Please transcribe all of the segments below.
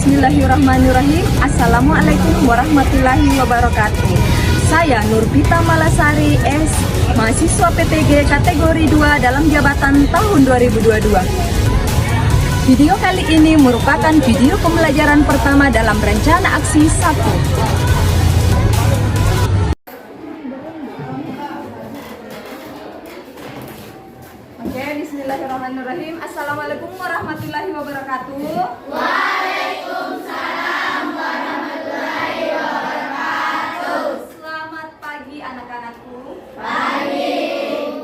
Bismillahirrahmanirrahim. Assalamualaikum warahmatullahi wabarakatuh. Saya Nurpita Malasari S, mahasiswa PTG kategori 2 dalam jabatan tahun 2022. Video kali ini merupakan video pembelajaran pertama dalam rencana aksi 1. Bismillahirrahmanirrahim. Assalamualaikum warahmatullahi wabarakatuh. Waalaikumsalam warahmatullahi wabarakatuh. Selamat pagi anak-anakku. Pagi.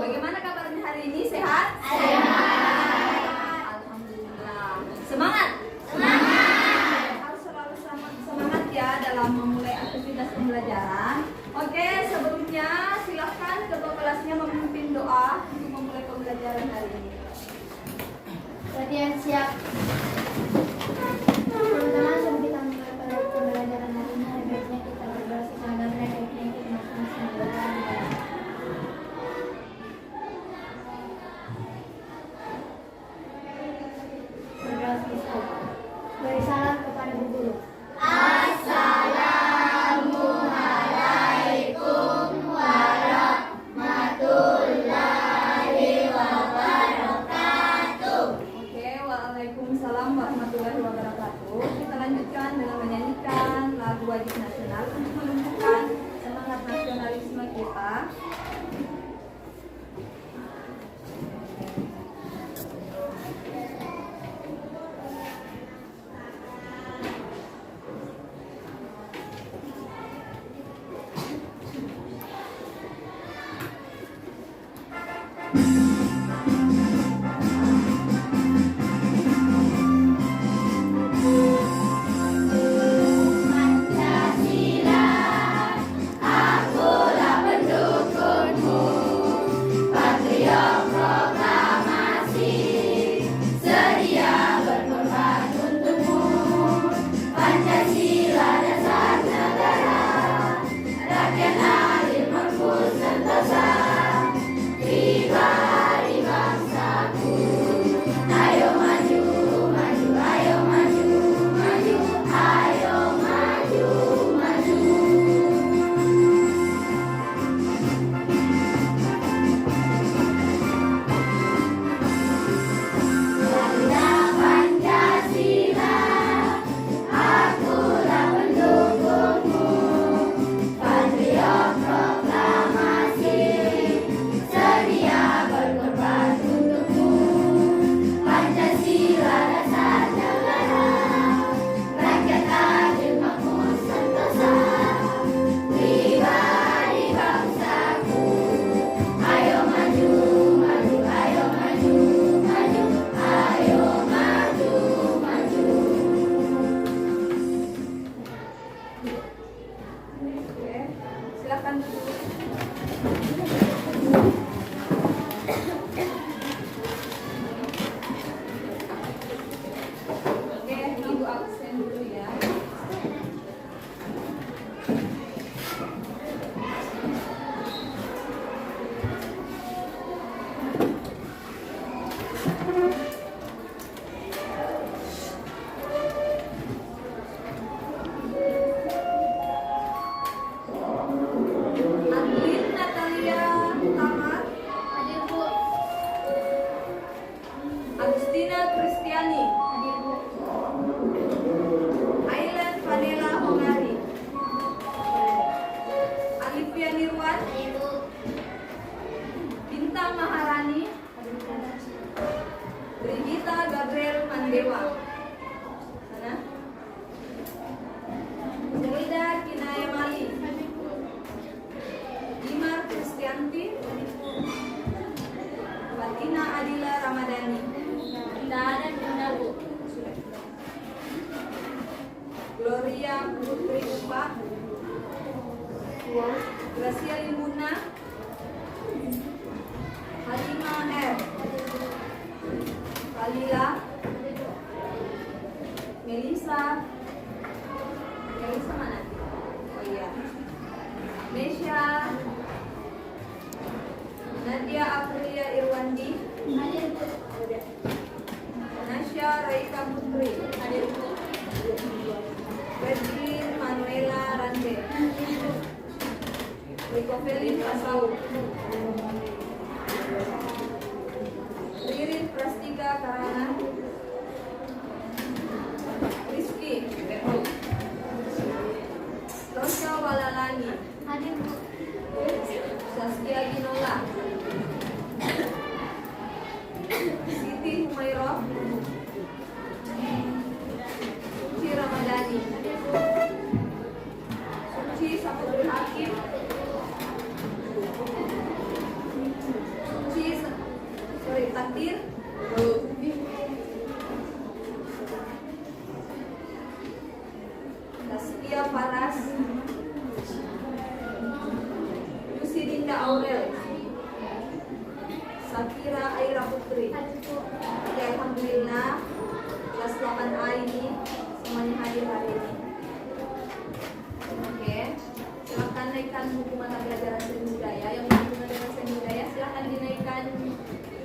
Bagaimana kabarnya hari ini? Sehat? Sehat. Alhamdulillah. Semangat. Semangat. Harus selalu semangat ya dalam memulai aktivitas pembelajaran. Oke, sebelumnya silahkan ketua kelasnya memimpin doa untuk memulai pembelajaran hari ini. Latihan siap. Teman-teman, sebelum kita mulai pembelajaran hari ini, ada baiknya kita berdoa secara baiknya kita masing-masing berdoa. Berdoa kita. Beri salam kepada Bu Guru. Assalamualaikum warahmatullahi wabarakatuh. Oke, waalaikumsalam warahmatullahi wabarakatuh. Kita lanjutkan dengan menyanyikan lagu wajib nasional untuk menumbuhkan semangat nasionalisme kita. Silakan duduk. Oke, ibu absen dulu ya. Adlin Natalia Tamar, Hadir, Bu. Agustina Kristiani, Hadir, Bu. Ailen Vanela Hongari, Alivia Nirwan, Hadir, Bu. Bintang Maharani, Hadir, Bu. Brigita Gabriel Mandewa, sana. Zelda Kinaya Mali, Dimar Kristianti, Fatina Adila Ramadhani. Tidak ada bunda, Bu. Gloria Putri Upa, Gracia Limuna, Halimah R, Kalila, Melisa mana? Oh iya, Nesha, Nadia Aprilia Irwandi, Hadir, Bu. Nasya Raika Putri, Hadir, Bu. tahu. Ririn Prastika Karana, Rizky Rosya Walalani, Hadir, Bu. Saskia Ginola, Siti Humairah, Suci Ramadhani, Suci Saputul Hakim, Suci Takdir, Saskia Faras, Yusidinda Aurel, Sakira Aira Putri. Ya, alhamdulillah kelas 8A ini semuanya hadir hari ini. Oke, silakan naikkan buku mata pelajaran seni budaya. Yang berhubungan dengan seni budaya silakan dinaikkan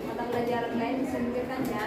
mata pelajaran lain, disingkirkan ya.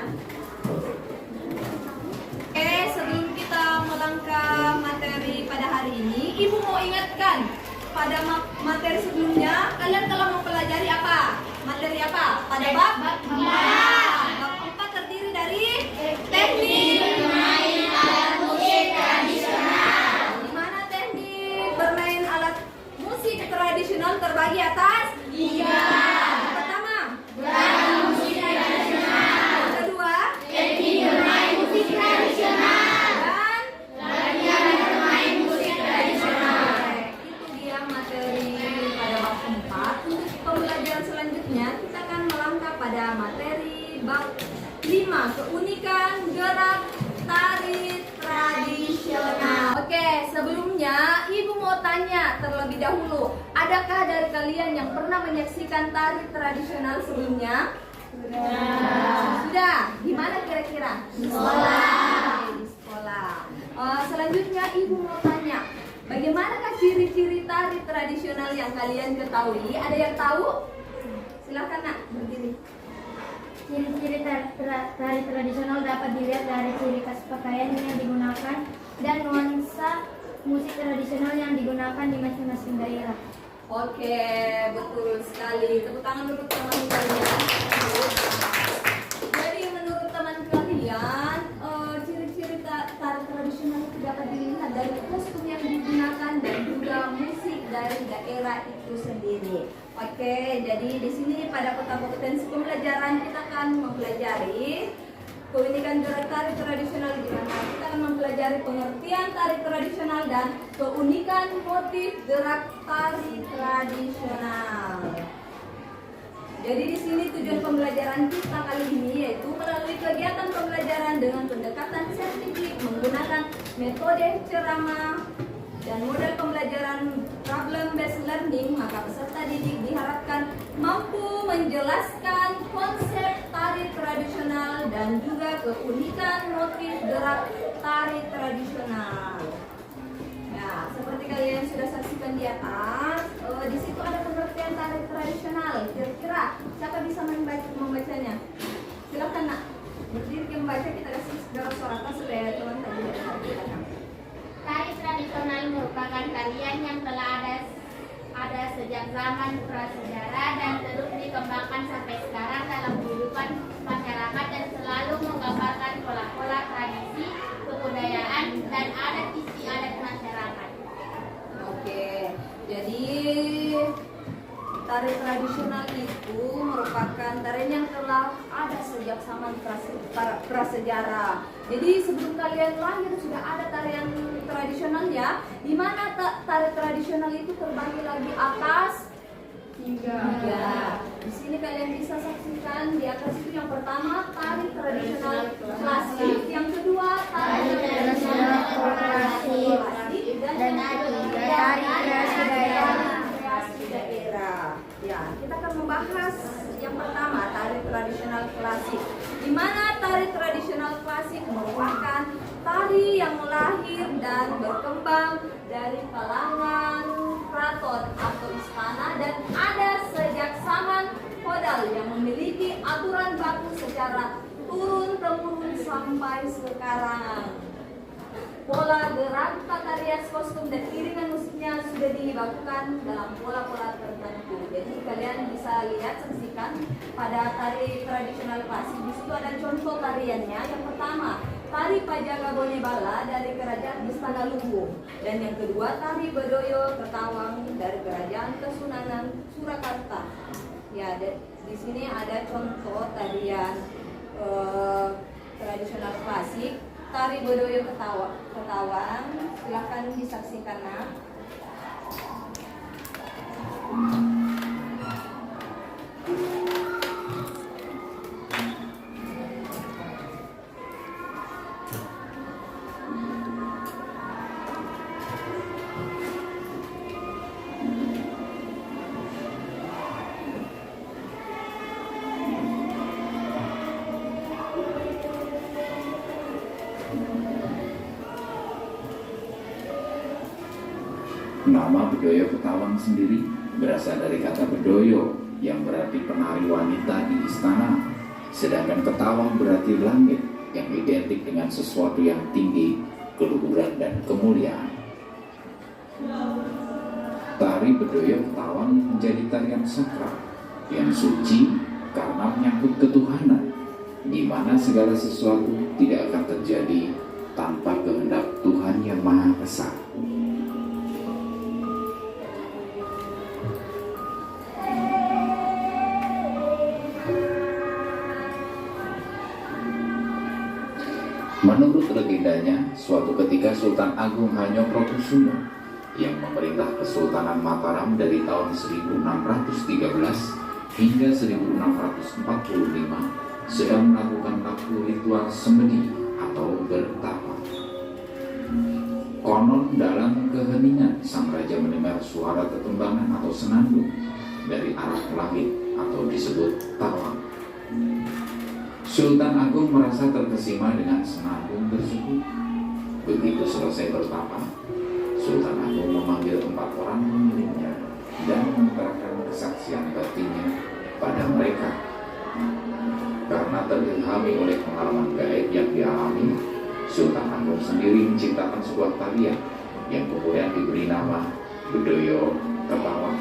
Oke, sebelum kita melangkah materi pada hari ini, Ibu mau ingatkan pada materi sebelumnya kalian telah mempelajari apa? Materi apa? Pada bab 4. Bab 4 terdiri dari teknik bermain alat musik tradisional. Di mana teknik bermain alat musik tradisional terbagi atas 3. Yang pertama, beragam musik tradisional. Yang kedua, teknik bermain musik tradisional. Dan latihan bermain musik tradisional. Itu dia materi pada bab 4. Untuk pembelajaran selanjutnya kita akan melangkah pada materi bab 5, keunikan gerak tari tradisional. Oke, sebelumnya Ibu mau tanya terlebih dahulu, adakah dari kalian yang pernah menyaksikan tari tradisional sebelumnya? Sudah. Di mana kira-kira? Di sekolah. Di sekolah. Selanjutnya Ibu mau tanya, bagaimanakah ciri-ciri tari tradisional yang kalian ketahui? Ada yang tahu? Silakan Nak, berdiri. Ciri-ciri tari tradisional dapat dilihat dari ciri khas pakaian yang digunakan dan nuansa musik tradisional yang digunakan di masing-masing daerah. Oke, betul sekali. Tepuk tangan untuk teman kalian. Jadi menurut teman kalian, ciri-ciri tari tradisional itu dapat dilihat dari kostum yang digunakan dan juga musik dari daerah itu sendiri. Oke, jadi di sini pada peta kompetensi pembelajaran kita akan mempelajari keunikan gerak tari tradisional, di mana kita akan mempelajari pengertian tari tradisional dan keunikan motif gerak tari tradisional. Jadi di sini tujuan pembelajaran kita kali ini yaitu melalui kegiatan pembelajaran dengan pendekatan saintifik menggunakan metode ceramah dan model pembelajaran problem based learning, maka peserta didik diharapkan mampu menjelaskan konsep tari tradisional dan juga keunikan motif gerak tari tradisional. Ya, seperti kalian sudah saksikan di atas, di situ ada pengertian tari tradisional. Kira-kira siapa bisa membacanya? Silakan Nak, berdiri membaca, kita kasih suara supaya teman-teman tidak terhati-hati. Tari tradisional merupakan tarian yang telah ada sejak zaman prasejarah dan terus dikembangkan sampai sekarang dalam kehidupan masyarakat dan selalu menggambarkan pola-pola tradisi, kebudayaan, dan adat istiadat masyarakat. Oke, jadi tari tradisional itu merupakan tarian yang telah ada sejak zaman prasejarah. Jadi sebelum kalian lahir sudah ada tarian tradisional ya. Di mana tari tradisional itu terbagi lagi atas 3. Di sini kalian bisa saksikan di atas itu yang pertama tari tradisional klasik, yang kedua tari tradisional klasik, dan tari kreasi daerah. Ya, kita akan membahas yang pertama tari tradisional klasik. Di mana tari tradisional klasik merupakan tari yang lahir dan berkembang dari kalangan keraton atau istana dan ada sejak zaman feodal yang memiliki aturan baku secara turun-temurun sampai sekarang. Pola gerak, tata rias, kostum, dan iringan musiknya sudah dibakukan dalam pola-pola tertentu. Jadi kalian bisa lihat, saksikan pada tari tradisional klasik. Di situ ada contoh tariannya. Yang pertama, tari Pajaga Bone Bala dari Kerajaan Istana Luwu. Dan yang kedua, tari Bedoyo Ketawang dari Kerajaan Kesunanan Surakarta. Ya, di sini ada contoh tarian tradisional klasik. Tari Bedoyo Ketawang, silahkan disaksikan. Nama Bedoyo Ketawang sendiri berasal dari kata bedoyo yang berarti penari wanita di istana, sedangkan ketawang berarti langit yang identik dengan sesuatu yang tinggi, keluhuran dan kemuliaan. Tari Bedoyo Ketawang menjadi tarian sakral yang suci karena menyangkut ketuhanan, di mana segala sesuatu tidak akan terjadi tanpa kehendak Tuhan yang Maha Esa. Menurut legendanya, suatu ketika Sultan Agung Hanyokrokusumo yang memerintah Kesultanan Mataram dari tahun 1613 hingga 1645 sedang melakukan waktu ritual semedi atau bertapa. Konon dalam keheningan sang raja mendengar suara tetembangan atau senandung dari arah langit atau disebut tawang. Sultan Agung merasa terkesima dengan senandung tersebut. Begitu selesai bertapa, Sultan Agung memanggil 4 orang pemiliknya dan mengutarakan kesaksian batinnya pada mereka. Karena terilhami oleh pengalaman gaib yang dialami, Sultan Agung sendiri menciptakan sebuah tarian yang kemudian diberi nama Bedoyo Ketawang.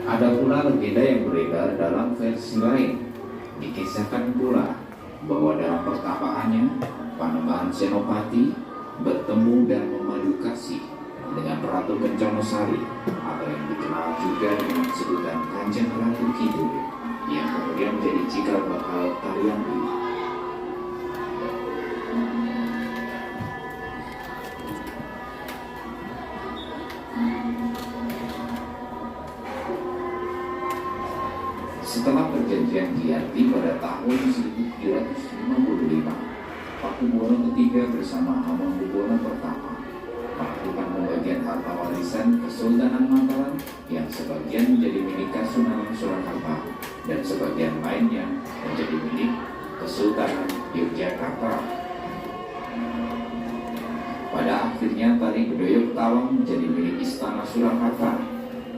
Ada pula legenda yang beredar dalam versi lain. Dikisahkan pula bahwa dalam pertapaannya, Panembahan Senopati bertemu dan memadu kasih dengan Ratu Kenconosari atau yang dikenal juga dengan sebutan Kanjeng Ratu Kidul, yang kemudian menjadi cikal bakal tarian ini. Setelah perjanjian Giyanti pada tahun 1755, Pakubuwono III bersama Hamengkubuwono pertama melakukan pembagian harta warisan Kesultanan Mataram yang sebagian menjadi milik Kasunanan Surakarta dan sebagian lainnya menjadi milik Kesultanan Yogyakarta. Pada akhirnya tari Bedoyo Ketawang menjadi milik Istana Surakarta,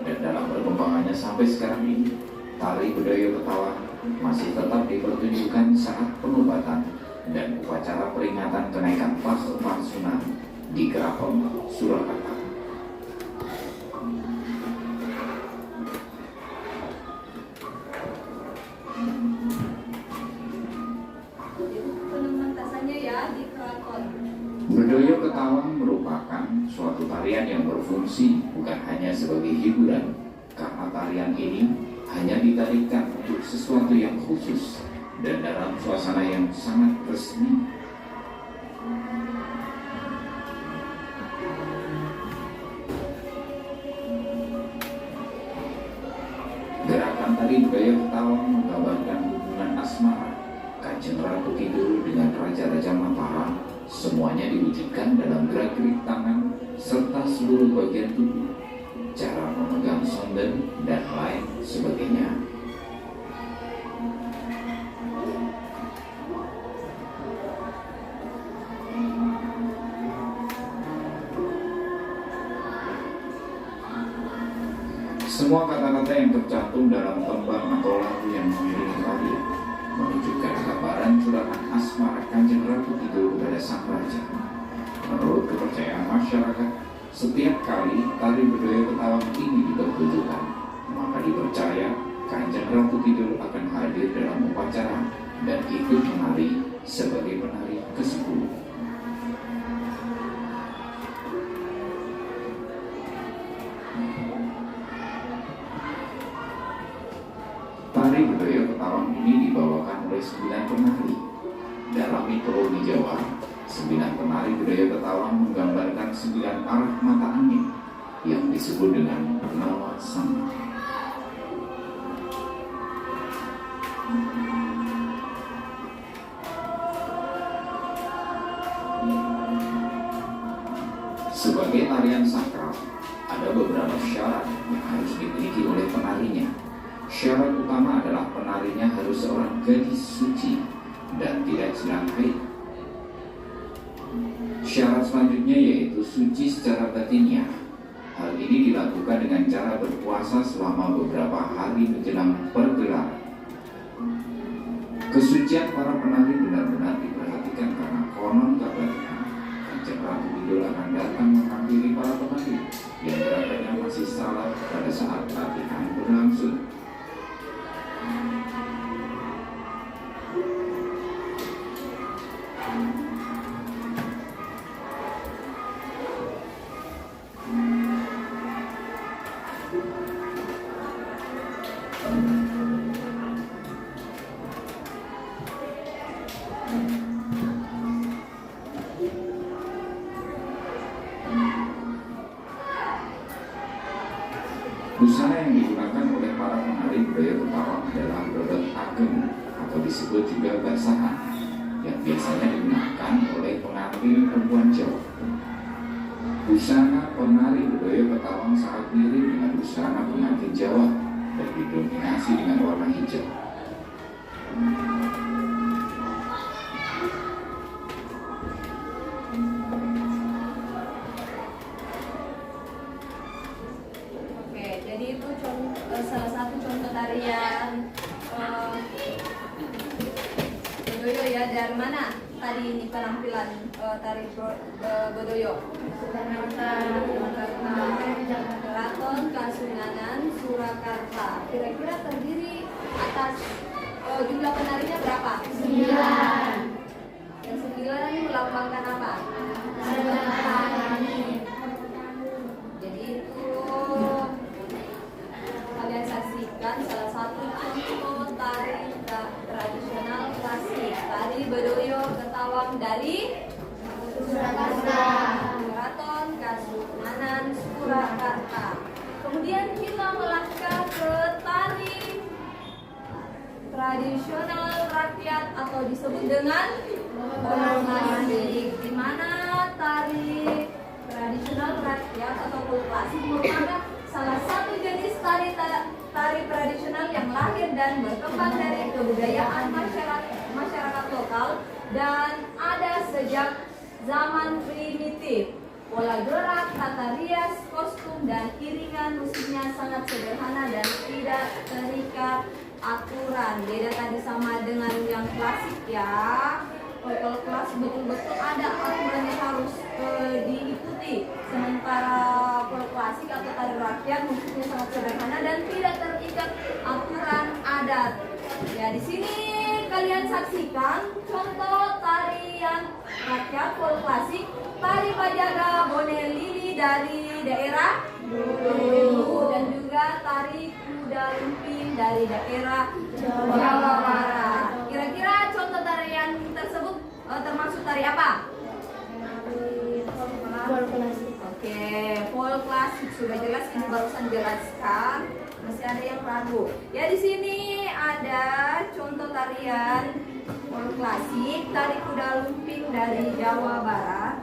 dan dalam perkembangannya sampai sekarang ini, tari Bedoyo Ketawang masih tetap dipertunjukkan saat penobatan dan upacara peringatan kenaikan Pakubuwono di Keraton Surakarta. Penentasannya ya di Keraton. Bedoyo Ketawang merupakan suatu tarian yang berfungsi bukan hanya sebagai hiburan, karena tarian ini hanya ditarikan untuk sesuatu yang khusus dan dalam suasana yang sangat resmi. Gerakan tari Bedoyo Ketawang menggambarkan hubungan asmara Kanjeng Ratu Kidul dengan Raja-Raja Mataram. Semuanya diwujudkan dalam gerak-gerik tangan serta seluruh bagian tubuh, cara memegang sonden, dan lain sebagainya. Semua kata-kata yang tercantum dalam tembang atau lagu yang mengiringi tarian menunjukkan gambaran curahan asmara Kanjeng Ratu Kidul pada kepada sang raja. Menurut kepercayaan masyarakat, setiap kali tari budaya Ketawang ini dipertunjukkan, maka dipercaya Kanjeng Ratu Kidul akan hadir dalam upacara dan ikut menari sebagai penari ke-10. Tari budaya Ketawang ini dibawakan oleh 9 penari. Dalam mitologi Jawa, 9 penari budaya Ketawang menggambarkan 9 arah mata angin yang disebut dengan Nawasangka. Sebagai tarian sakral, ada beberapa syarat yang harus dimiliki oleh penarinya. Syarat utama adalah penarinya harus seorang gadis suci dan tidak sedang haid. Syarat selanjutnya yaitu suci secara batinnya. Hal ini dilakukan dengan cara berpuasa selama beberapa hari menjelang pergelaran. Kesucian para penari benar-benar diperhatikan karena konon kabarnya Kanjeng Ratu Kidul akan datang menghampiri para penari yang gerakannya masih salah pada saat latihan berlangsung. Busana yang digunakan oleh para penari budaya Ketawang adalah dodot ageng atau disebut juga basahan yang biasanya digunakan oleh pengantin perempuan Jawa. Busana penari budaya Ketawang sangat mirip dengan busana pengantin Jawa dan didominasi dengan warna hijau. Jadi itu salah satu contoh tarian Bodoyo ya. Dari mana tadi ini penampilan tari Bodoyo? Keraton Kasunanan Surakarta. Kira-kira terdiri atas jumlah penarinya berapa? 9. Yang 9 ini melambangkan apa? Jadi itu kalian saksikan salah satu contoh tari tradisional klasik, tari Bodoyo Ketawang dari Surakarta, Keraton Kasunanan Surakarta. Kemudian kita melangkah ke tari tradisional rakyat atau disebut dengan folklasik, di mana tari tradisional rakyat atau folklasik merupakan salah satu jenis tari tradisional yang lahir dan berkembang dari kebudayaan masyarakat lokal dan ada sejak zaman primitif. Pola gerak, tata rias, kostum, dan iringan musiknya sangat sederhana dan tidak terikat aturan. Beda tadi sama dengan yang klasik ya. Kalau klasik betul-betul ada aturan yang harus diikuti. Sementara kalau klasik atau tari rakyat musiknya sangat sederhana dan tidak terikat aturan adat. Ya, di sini kalian saksikan contoh tarian rakyat folk klasik, tari Pajaga Bone Lili dari daerah Bengkulu dan juga tari Kuda Lumping dari daerah Jawa Barat. Kira-kira contoh tarian tersebut termasuk tari apa? Folk klasik. Oke, folk klasik sudah jelas, ini barusan jelaskan. Masih ada yang ragu. Ya, di sini ada contoh tarian folk klasik, tari Kuda Lumping dari Jawa Barat.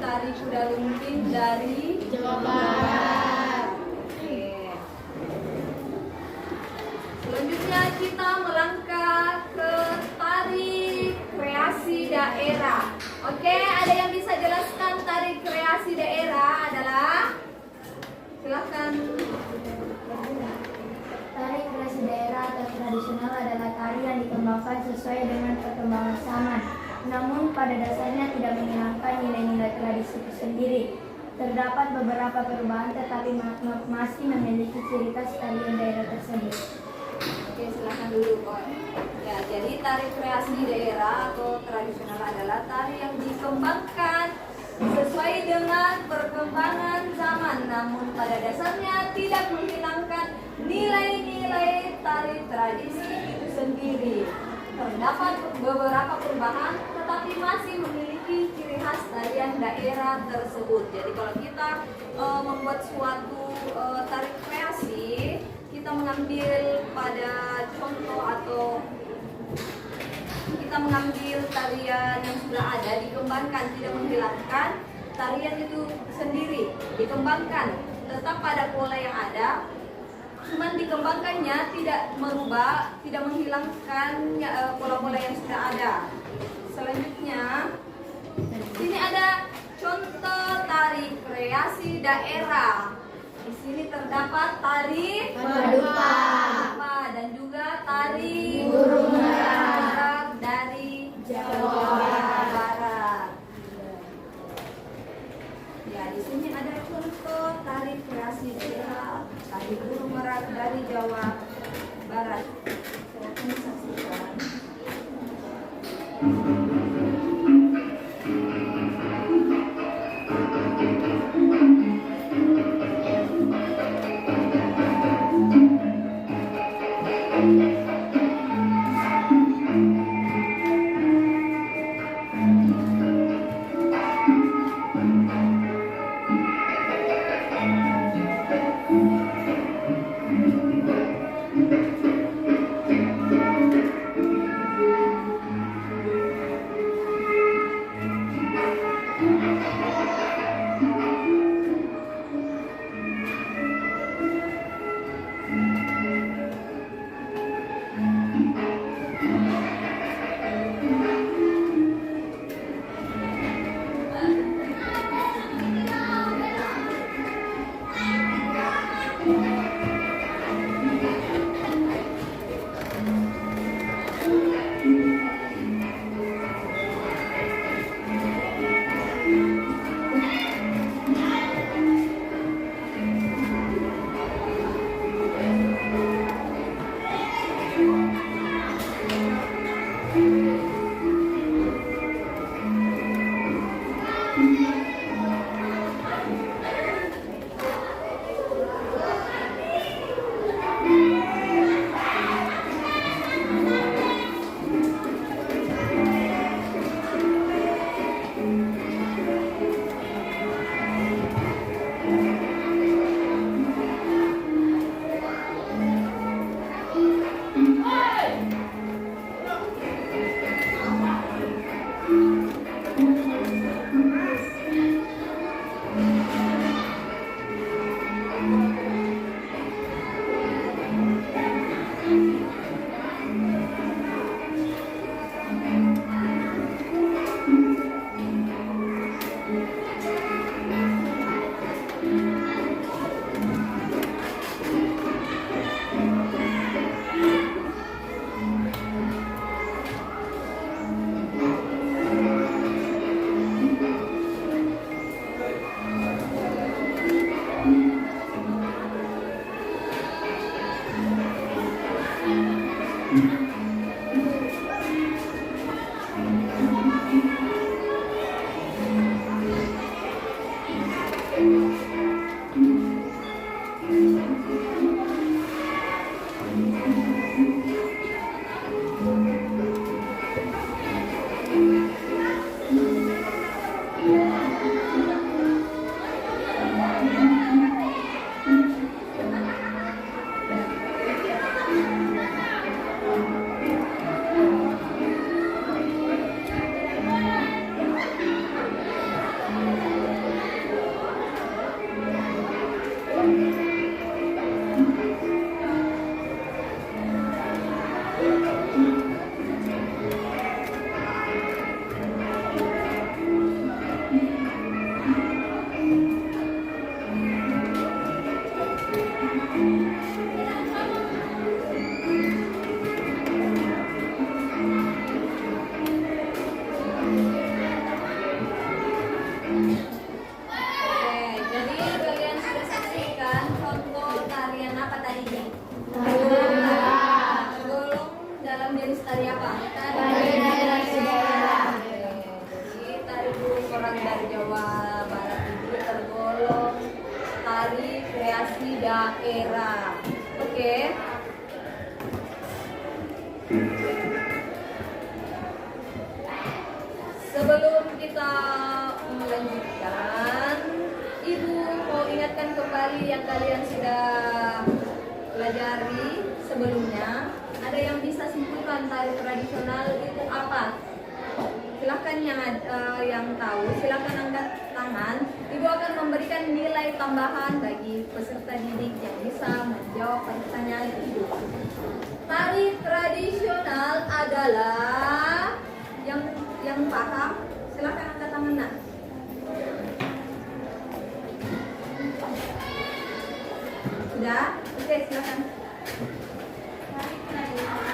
Tari Kuda Lumping dari Jawa Barat. Oke. Selanjutnya kita melangkah ke tari kreasi daerah. Oke, ada yang bisa jelaskan tari kreasi daerah adalah? Silakan. Tari kreasi daerah atau tradisional adalah tari yang dikembangkan sesuai dengan perkembangan zaman, namun pada dasarnya tidak menghilangkan nilai-nilai tradisi itu sendiri. Terdapat beberapa perubahan tetapi masih memiliki ciri khas tarian daerah tersebut. Oke, silakan dulu, Pak. Ya, jadi tari kreasi daerah atau tradisional adalah tari yang dikembangkan sesuai dengan perkembangan zaman, namun pada dasarnya tidak menghilangkan nilai-nilai tari tradisi itu sendiri. Terdapat beberapa perubahan, tetapi masih memiliki ciri khas tarian daerah tersebut. Jadi kalau kita membuat suatu tari kreasi, kita mengambil pada contoh atau kita mengambil tarian yang sudah ada, dikembangkan, tidak menghilangkan tarian itu sendiri, dikembangkan tetap pada pola yang ada, cuman dikembangkannya, tidak merubah, tidak menghilangkan pola-pola yang sudah ada. Selanjutnya, sini ada contoh tari kreasi daerah. Di sini terdapat tari Paduka dan juga Tari burung merak dari Jawa Barat. Ya, di sini ada contoh tari kreasi daerah tari burung merak dari Jawa Barat. Silakan disaksikan. daerah. Oke. Sebelum kita melanjutkan, Ibu mau ingatkan kembali yang kalian sudah pelajari sebelumnya. Ada yang bisa simpulkan tari tradisional itu apa? Silahkan yang tahu, silahkan angkat tangan. Ibu akan memberikan nilai tambahan bagi peserta didik yang bisa menjawab pertanyaan Ibu. Tari tradisional adalah yang paham, silahkan angkat tangan. Nah. Sudah? Oke, silahkan. Tari tradisional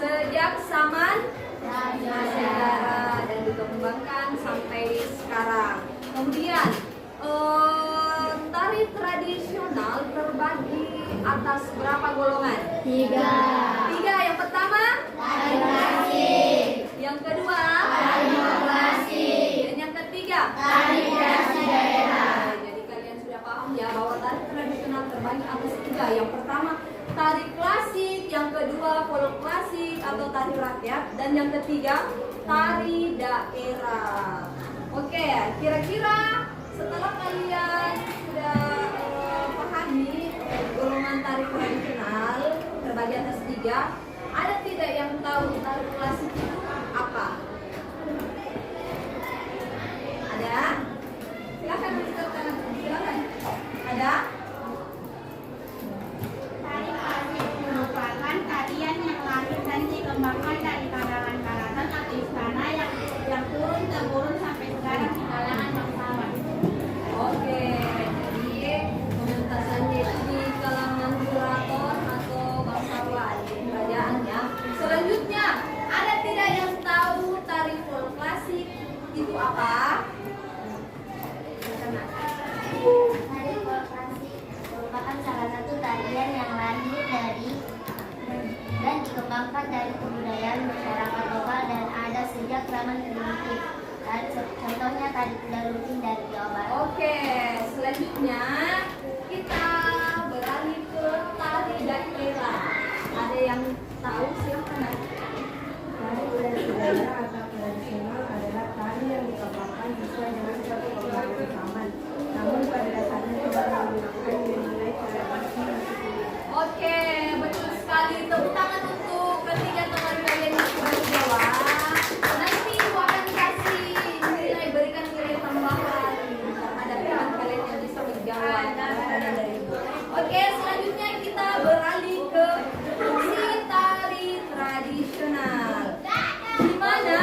sejak zaman prasejarah dan dikembangkan sampai sekarang. Kemudian tari tradisional terbagi atas berapa golongan? 3. Yang pertama Tari klasik, yang kedua tari klasik, dan yang ketiga tari kreasi daerah. Jadi kalian sudah paham ya bahwa tari tradisional terbagi atas 3. Yang pertama tari klasik, yang kedua folk klasik atau tari rakyat, dan yang ketiga tari daerah. Oke, kira-kira setelah kalian sudah pahami golongan tari tradisional terbagi atas 3, ada tidak yang tahu tari klasik itu apa? Ada? Silakan Mister Tangan. Silakan. Ada? Tari klasik merupakan tarian yang lahir dan dikembangkan dari kalangan-kalangan atau istana yang turun-temurun sampai sekarang di kalangan bangsawan. Oke, jadi pementasannya itu di kalangan kurator atau bangsawan di kerajaan ya. Selanjutnya, ada tidak yang tahu tari folk klasik itu apa? Tari folk klasik merupakan salah satu tarian yang lahir dari dan dikembangkan dari kebudayaan masyarakat lokal dan ada sejak zaman primitif. Contohnya tari kuda lumping dari Jawa Barat. Oke, selanjutnya kita beralih ke tari daerah. Ada yang tahu siapa? Tari daerah atau tradisional adalah tari yang dikembangkan sesuai dengan suatu pembagian zaman. Namun pada dasarnya tidak menggunakan nilai toleransi dan kesulitan. Oke, betul sekali. Tepuk tangan untuk ketiga teman kalian yang sudah menjawab. Nanti Ibu akan kasih nilai, berikan nilai tambahan terhadap teman kalian yang bisa menjawab pertanyaan dari Ibu. Oke, selanjutnya kita beralih ke fungsi tari tradisional. Di mana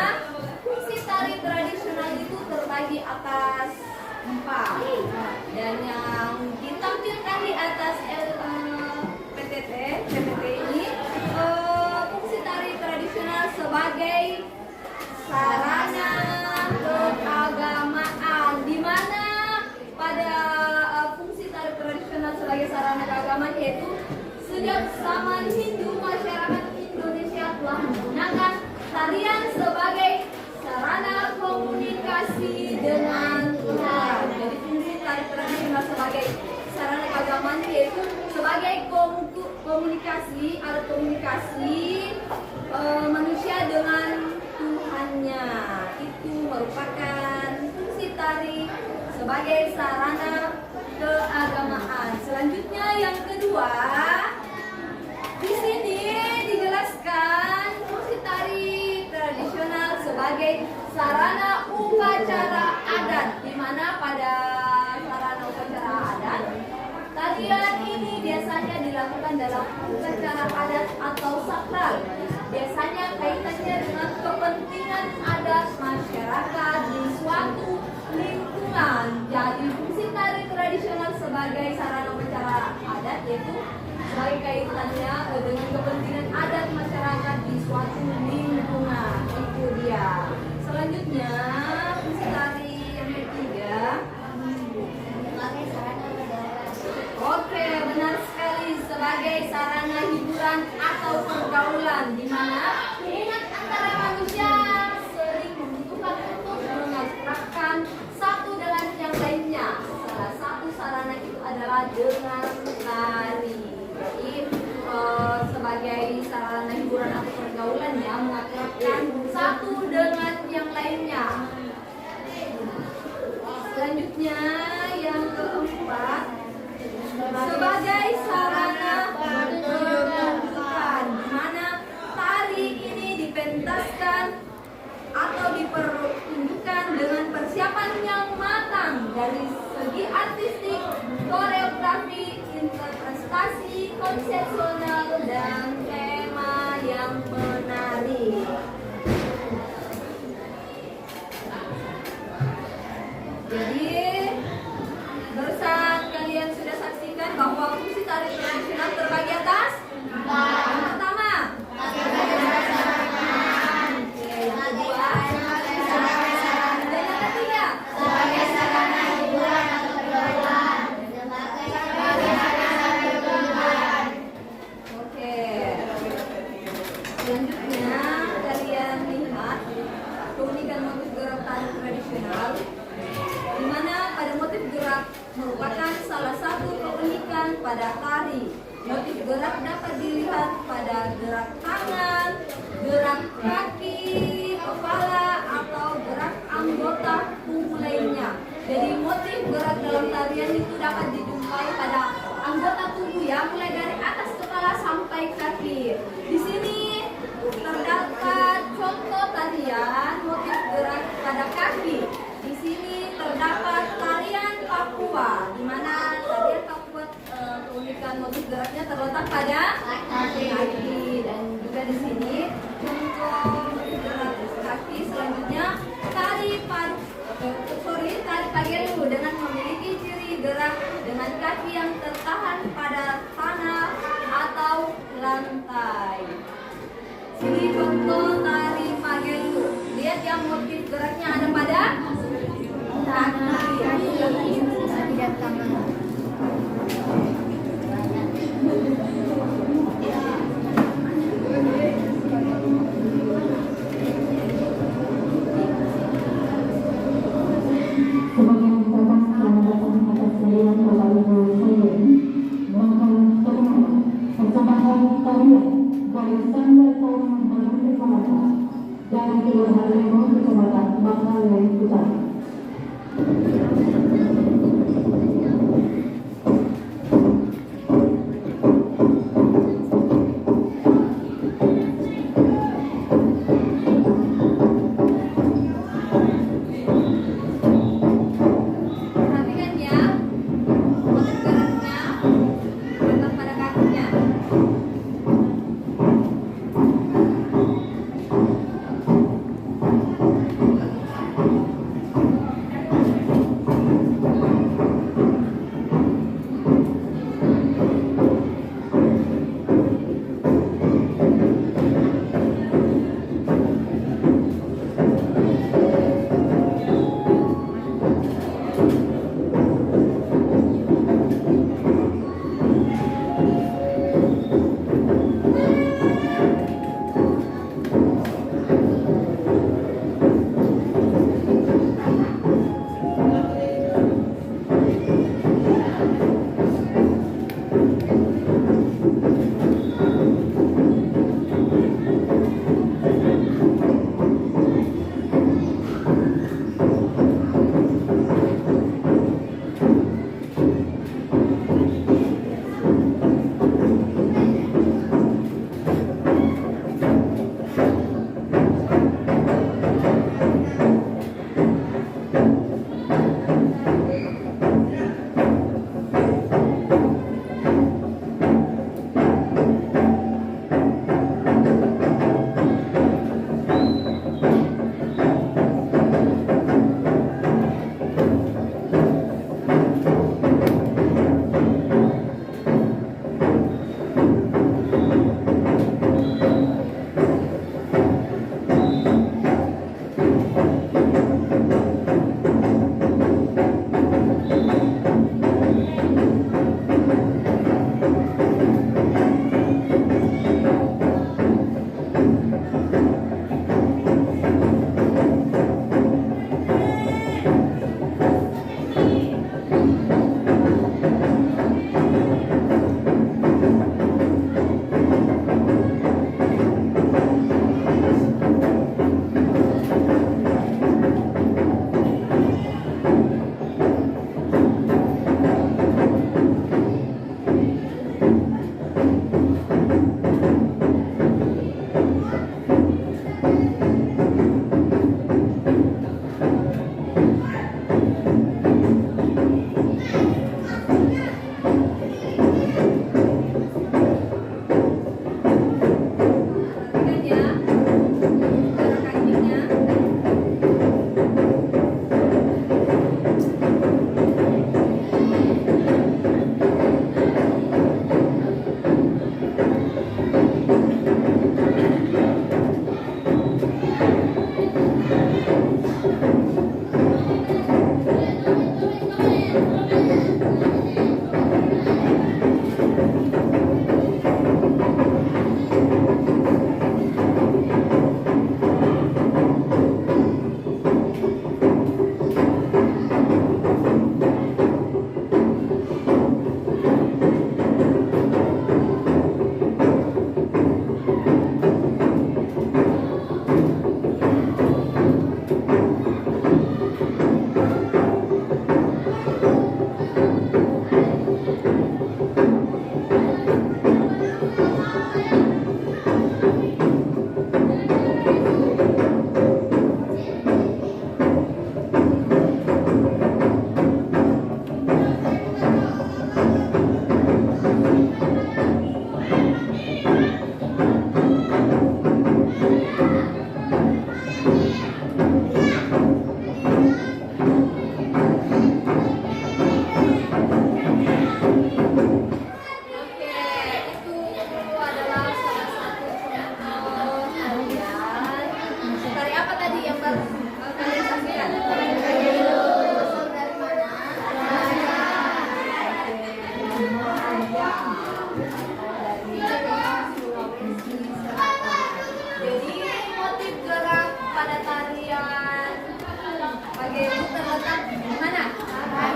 fungsi tari tradisional itu terbagi atas 4. Dan yang ditampilkan di atas PPT ini fungsi tari tradisional sebagai sarana keagamaan, di mana pada fungsi tari tradisional sebagai sarana keagamaan yaitu sejak zaman Hindu masyarakat Indonesia telah menggunakan tarian sebagai sarana komunikasi dengan Tuhan. Jadi fungsi tari tradisional sebagai sarana keagamaan yaitu sebagai komunikasi, alat komunikasi manusia dengan Tuhannya. Itu merupakan fungsi tari sebagai sarana keagamaan. Selanjutnya yang kedua, di sini dijelaskan fungsi tari tradisional sebagai sarana upacara adat, di mana pada sarana upacara adat tarian ini biasanya dilakukan dalam upacara adat atau sakral. Biasanya kaitannya dengan kepentingan adat masyarakat di suatu lingkungan. Jadi fungsi tari tradisional sebagai sarana upacara adat yaitu sebagai kaitannya dengan kepentingan adat masyarakat di suatu lingkungan. Itu dia. Selanjutnya fungsi tari yang ketiga Sebagai sarana berdaerah. Oke, benar sekali, sebagai sarana hiburan atau pergaulan, di mana hubungan antara manusia sering membutuhkan untuk mengakrabkan satu dengan yang lainnya. Salah satu sarana itu adalah dengan tari. Jadi sebagai sarana hiburan atau pergaulan ya, mengakrabkan satu dengan yang lainnya. Selanjutnya yang keempat, sebagai sarana pertunjukan, di mana tari ini dipentaskan atau dipertunjukkan dengan persiapan yang matang dari segi artistik, koreografi, interpretasi, konsepsional, dan tema yang menarik. Jadi barusan kalian sudah saksikan bahwa fungsi tari tradisional terbagi atas yang pertama selanjutnya kalian lihat keunikan motif gerak tari tradisional, di mana pada motif gerak merupakan salah satu keunikan pada tari. Motif gerak dapat dilihat pada gerak tangan, gerak kaki, kepala, atau gerak anggota tubuh lainnya. Jadi motif gerak dalam tarian itu dapat dijumpai pada anggota tubuh ya, mulai dari atas kepala sampai kaki. Di sini terdapat contoh tarian motif gerak pada kaki. Di sini terdapat tarian Papua, di mana tarian Papua keunikan motif geraknya terletak pada kaki. Dan juga di sini contoh gerak kaki selanjutnya tari Pagelu dengan memiliki ciri gerak dengan kaki yang tertahan pada tanah atau lantai. Ini contoh tari Pagelu. Lihat yang motif geraknya ada pada kaki. Tidak tangan. Perhatikan ya, motif geraknya terletak pada kakinya.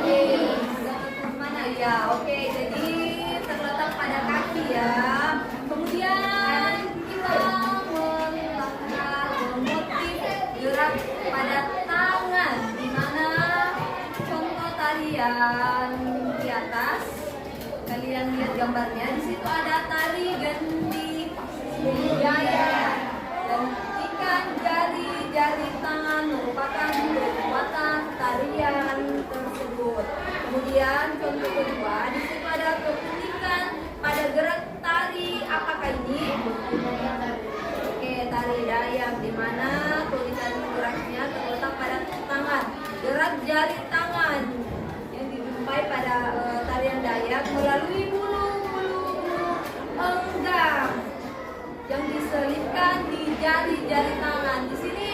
Oke, mana ya? Oke, jadi terletak pada kaki ya. Kemudian kita melakukan motif gerak pada tangan, di mana contoh tarian di atas. Kalian lihat gambarnya, di situ ada tari gendi jaya dan ikan jari-jari tangan merupakan kekuatan tarian tersebut. Kemudian contoh kedua, di situ ada keunikan pada gerak tari. Apakah ini? Oke, tari Dayak, di mana keunikan geraknya terletak pada tangan, gerak jari tangan yang dijumpai pada tarian Dayak melalui bulu-bulu enggang yang diselipkan di jari-jari tangan. Di sini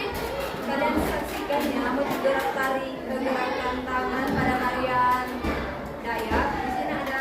kalian saksikan ya motif gerak tari gerakan tangan pada tarian Dayak. Di sini ada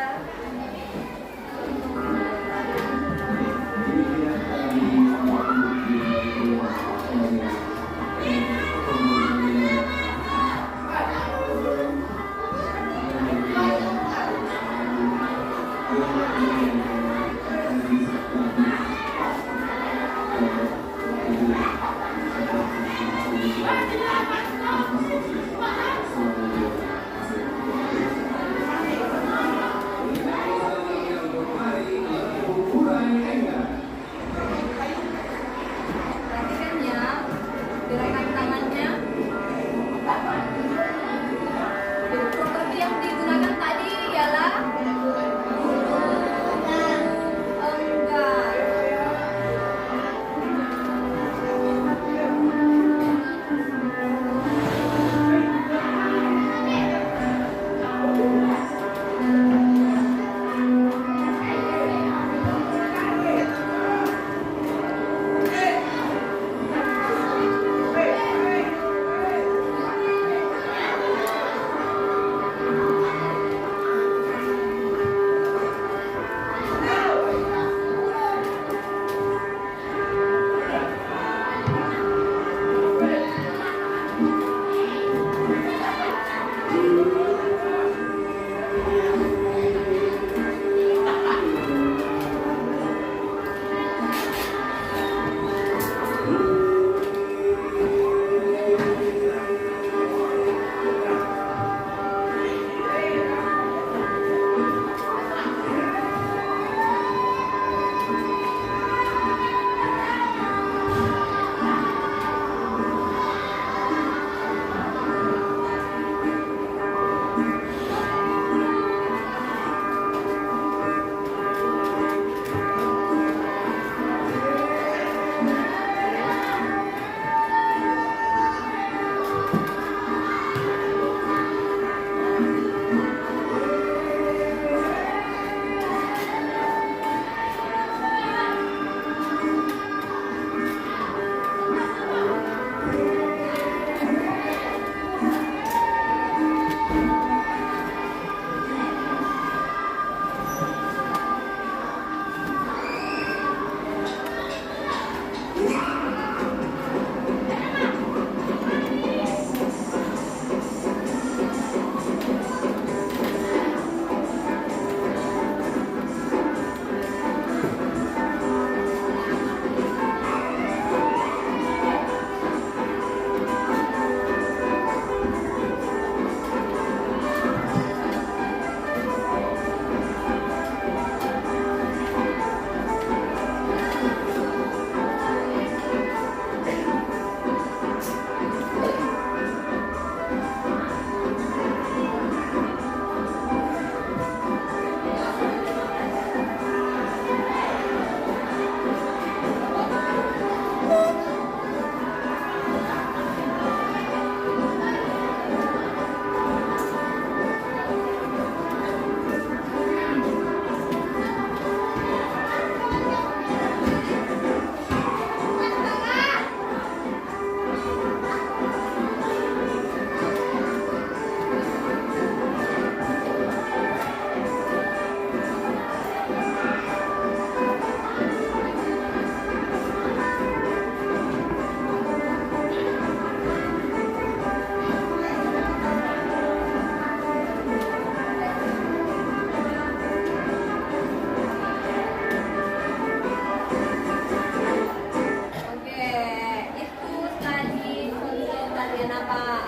apa?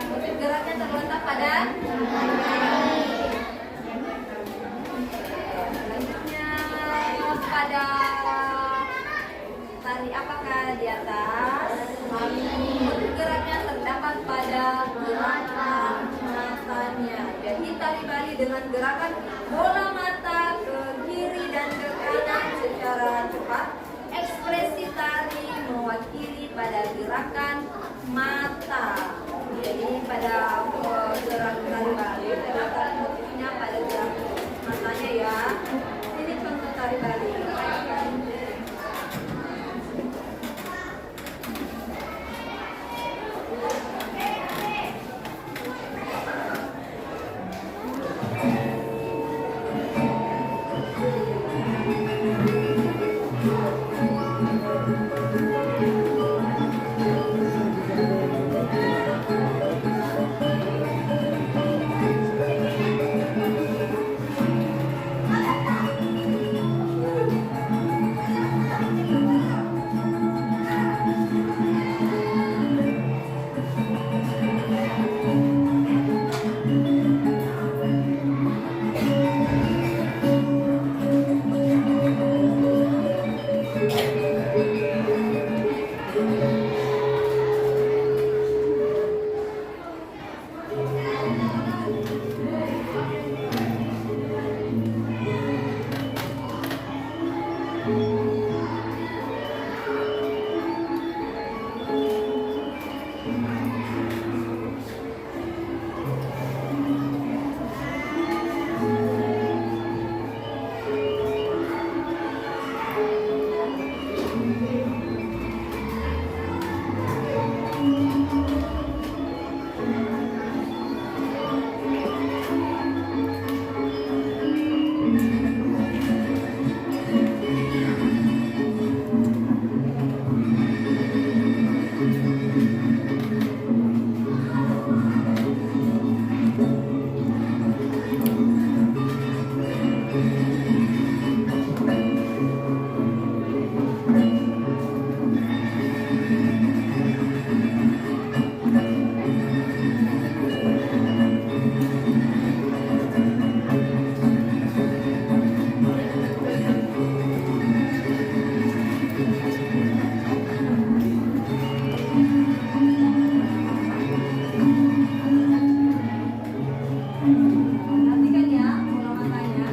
Motif geraknya terletak pada selanjutnya pada tali apakah di atas? Motif geraknya terdapat pada gerakan matanya. Jadi tari Bali dengan gerakan bola mata ke kiri dan ke kanan secara cepat. Ekspresi tari mewakili pada gerakan mata. Jadi pada gerakan tari Bali terdapat motifnya pada gerakan matanya ya. Ini contoh tari Bali. Perhatikan ya bola matanya.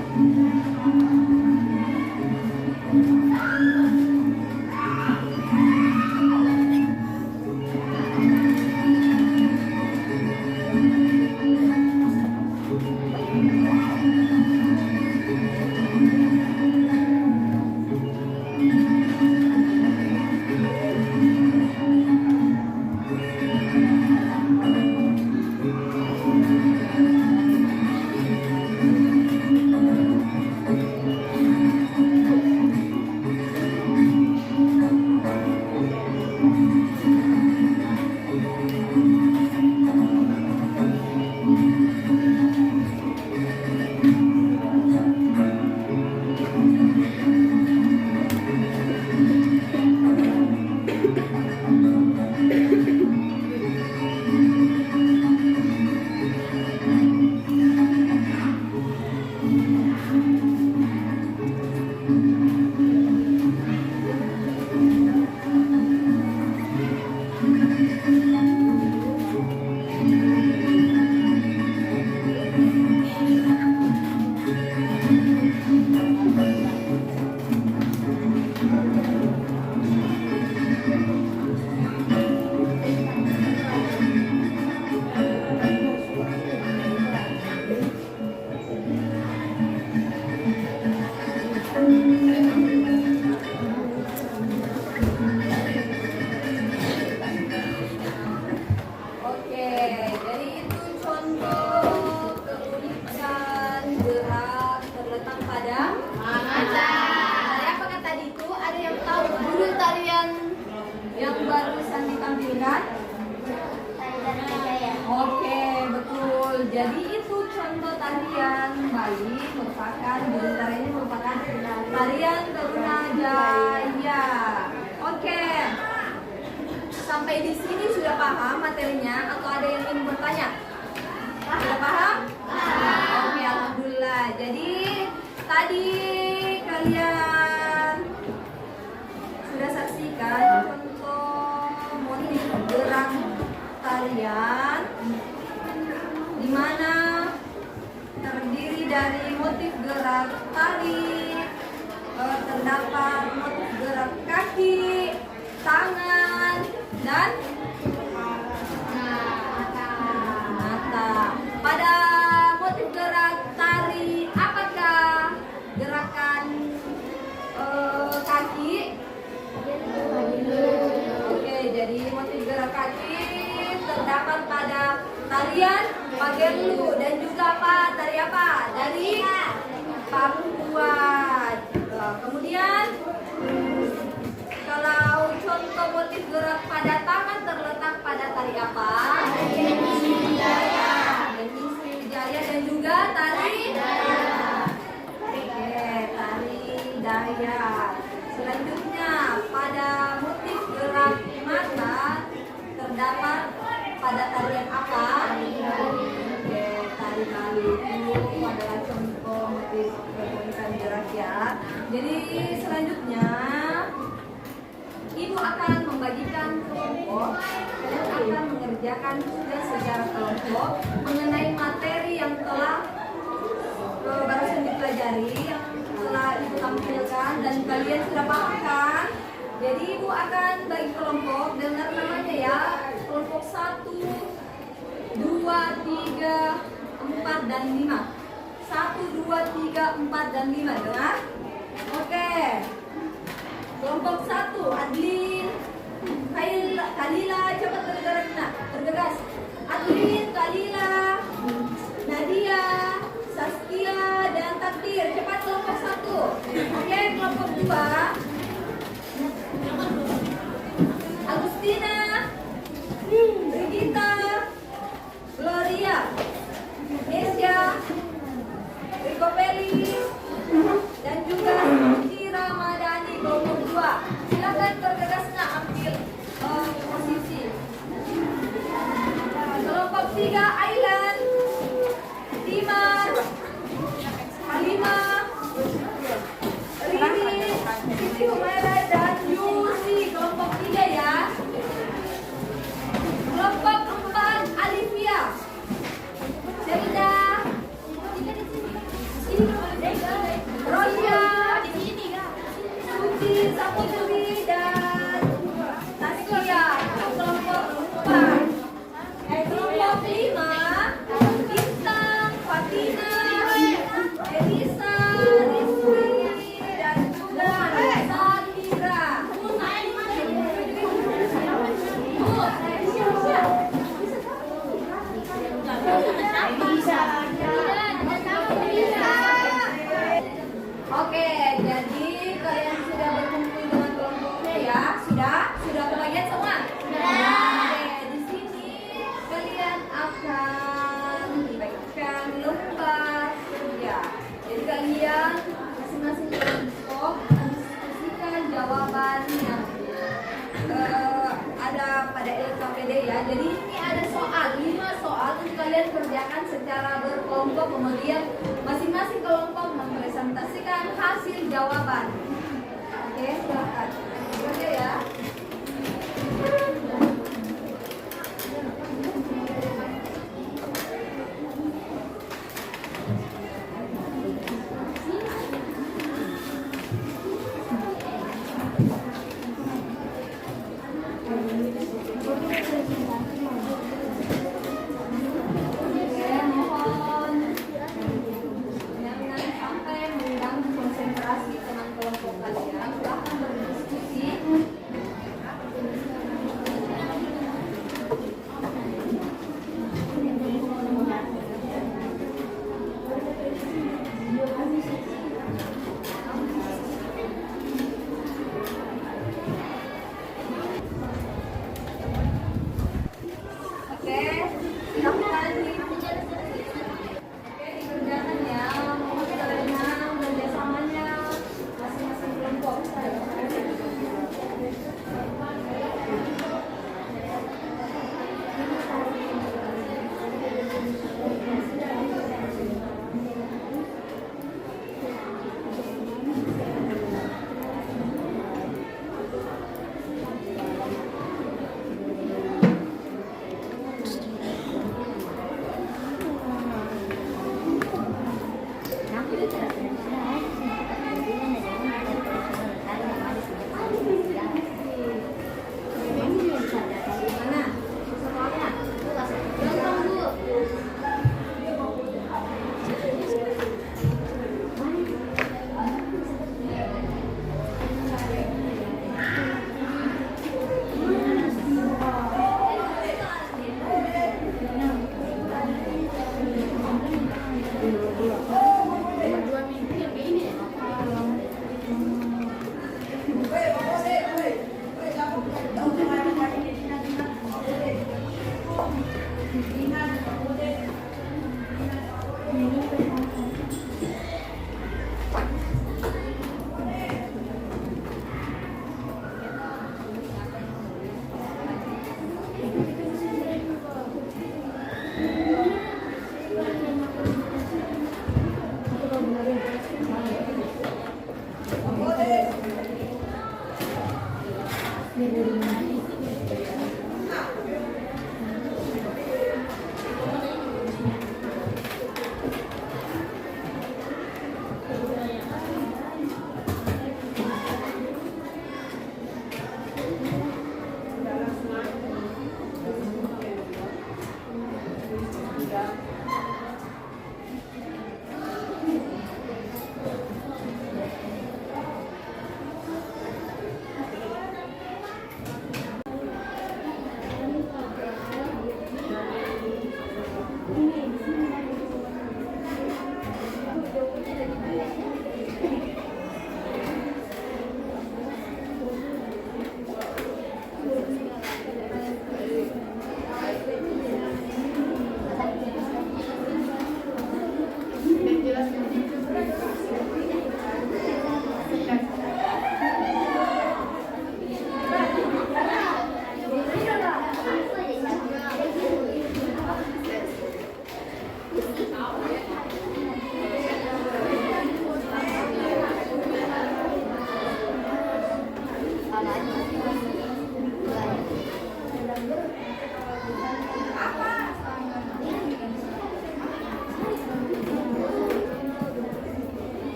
Oke, jadi itu contoh keunikan gerak terletak pada mata. Tari apakah tadi itu? Ada yang tahu judul tarian yang barusan ditampilkan? Oke, betul. Jadi itu contoh tarian Bali merupakan judul tariannya merupakan tarian Tarunajaya. Oke. Sampai Sampai di sini sudah paham materinya atau ada yang ingin bertanya? Sudah paham? Oke, alhamdulillah. Jadi tadi kalian sudah saksikan contoh motif gerak tarian di mana terdiri dari motif gerak tari, terdapat motif gerak kaki, tangan, dan mata. Pada motif gerak tari, apakah gerakan kaki? Oke, jadi motif gerak kaki terdapat pada tarian Pagelu dan juga apa? Tari apa? Dari Papua. Kemudian kalau contoh motif gerak pada tangan terletak pada tari apa? Sriwijaya dan juga tari tari Dayak. Selanjutnya pada motif gerak mata terdapat pada tarian apa? Tari Bali itu adalah contoh motif pertunjukan gerak ya. Jadi selanjutnya Ibu akan membagikan kelompok. Kalian akan mengerjakan tugas secara kelompok mengenai materi yang telah barusan dipelajari, yang telah Ibu tampilkan dan kalian sudah paham kan? Jadi Ibu akan bagi kelompok, dengar namanya ya. Kelompok 1, 2, 3, 4, dan 5. 1, 2, 3, 4, dan 5. Dengar? Oke. Kelompok 1, Adlin, Kalila, cepat bergerak. Adlin, Kalila, Nadia, Saskia, dan Takdir. Cepat kelompok 1. Oke, kelompok 2, Agustina, Brigita, Gloria, Nesya, Rico Peli, dan juga Suci Ramadhani. Kelompok 2, silakan bergegas nak ambil posisi. Kelompok 3, Ailan, Timar, Halimah, Rini, Siti Humaira, dan Yusi. Kelompok 3 ya. Kelompok 4, Alivia, Zelda, Rosya, Suci, Saputri, dan Tasya. Kelompok 4. Kelompok 5, Bintang, Fatina, Elisa, Rizky, dan juga Samira. Oke, jadi kalian sudah berkumpul dengan kelompoknya ya? Sudah kebagian semua? Oke, di sini kalian akan dibagikan lembar kerja. Jadi kalian masing-masing kelompok diskusikan jawaban yang ada pada LKPD ya. Jadi ini ada soal, 5 soal untuk kalian kerjakan secara berkelompok, kemudian masing-masing kelompok mempresentasikan hasil jawaban. Oke, silakan. Kerja ya. Sampai mengganggu konsentrasi teman kelompok kalian, bahkan berdiskusi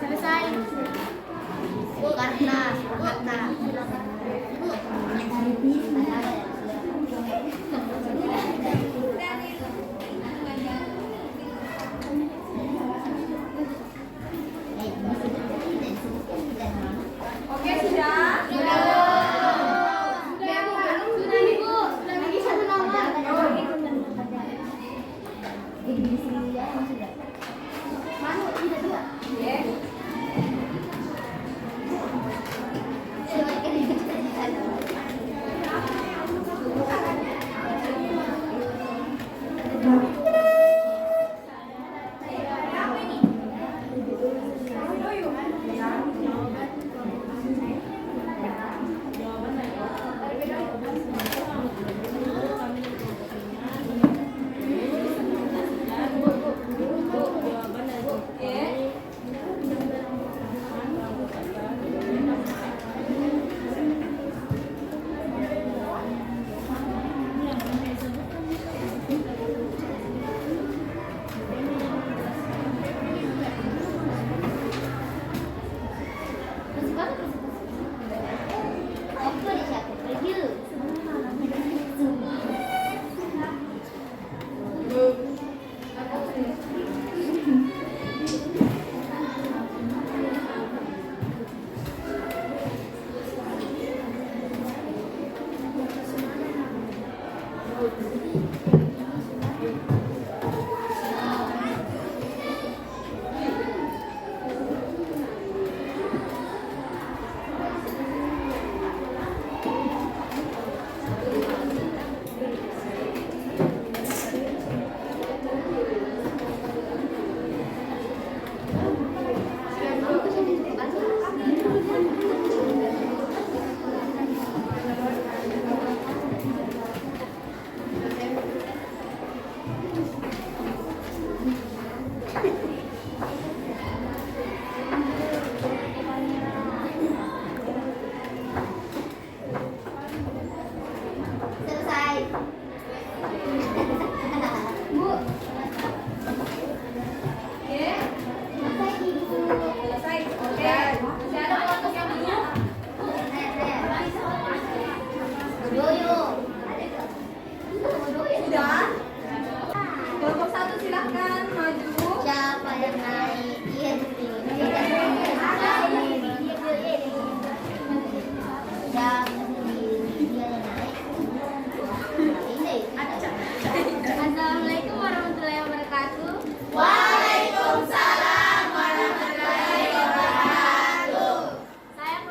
Selesai. Bu, karena Oke, sudah? Lagi satu nomor. Manu, tidak dua. Yes.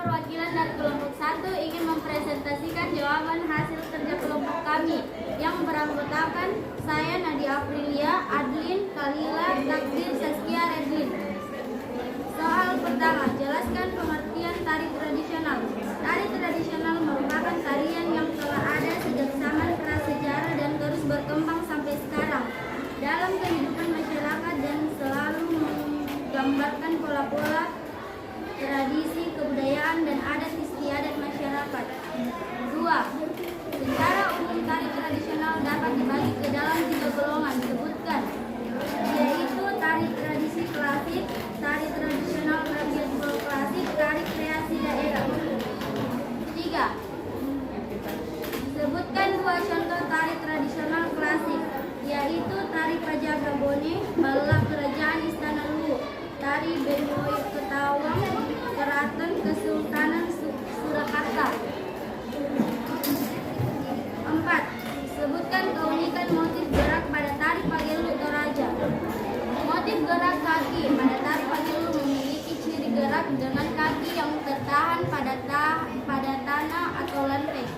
perwakilan dari kelompok 1 ingin mempresentasikan jawaban hasil kerja kelompok kami yang beranggotakan saya Nadia Aprilia, Adlin, Kalila, Takdir, Saskia, Redlin. Soal pertama, jelaskan pengertian tari tradisional. Tari tradisional merupakan tarian yang telah ada sejak zaman prasejarah dan terus berkembang sampai sekarang dalam kehidupan masyarakat dan selalu menggambarkan pola-pola, tradisi, kebudayaan, dan adat istiadat masyarakat. 2. Secara umum tari tradisional dapat dibagi ke dalam 3 golongan disebutkan, yaitu tari tradisi klasik, tari tradisional rakyat klasik, tari kreasi daerah. 3. Sebutkan 2 contoh tari tradisional klasik, yaitu tari Pajagabone, Balak Kerajaan Istana Luwu, tari Benoy Ketawang, Keraton Kesultanan Surakarta. 4. Sebutkan keunikan motif gerak pada tari Pagelu Toraja. Motif gerak kaki pada tari Pagelu memiliki ciri gerak dengan kaki yang tertahan pada tanah atau lantai.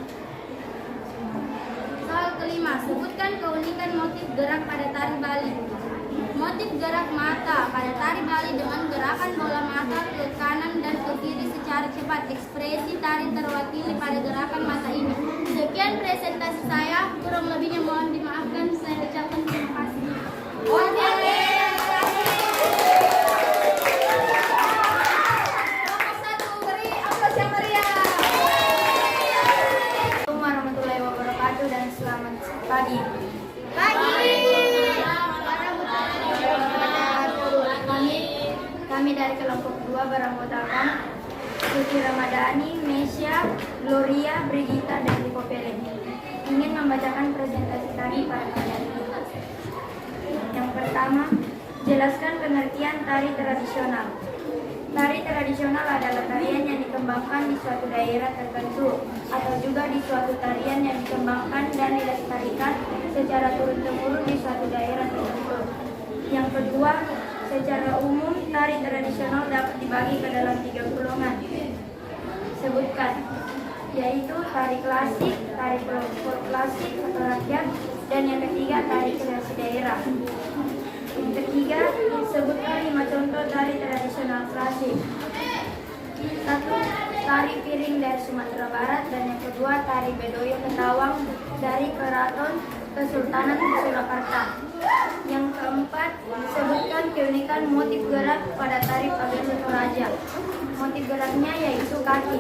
Soal kelima, sebutkan keunikan motif gerak pada tari Bali. Motif gerak mata pada tari Bali dengan gerakan bola mata ke kanan dan ke kiri secara cepat. Ekspresi tari terwakili pada gerakan mata ini. Sekian presentasi saya, kurang lebihnya mohon dimaafkan. Saya ucapkan terima kasih. Assalamualaikum warahmatullahi wabarakatuh dan selamat pagi. Kami dari kelompok 2 beranggotakan Suci Ramadhani, Mesya, Gloria, Brigita, dan Lipopele ingin membacakan presentasi tari pada kalian. Yang pertama, jelaskan pengertian tari tradisional. Tari tradisional adalah tarian yang dikembangkan di suatu daerah tertentu atau juga di suatu tarian yang dikembangkan dan dilestarikan secara turun-temurun di suatu daerah tertentu. Yang kedua, secara umum tari tradisional dapat dibagi ke dalam 3 golongan. Sebutkan, yaitu tari klasik, tari kelompok klasik atau rakyat, dan yang ketiga tari kreasi daerah. Yang ketiga, sebutkan 5 contoh tari tradisional klasik. 1. Tari piring dari Sumatera Barat, dan yang kedua tari Bedoyo Ketawang dari Keraton Kesultanan Surakarta. Yang keempat, sebutkan keunikan motif gerak pada tari Pagelu Toraja. Motif geraknya yaitu kaki.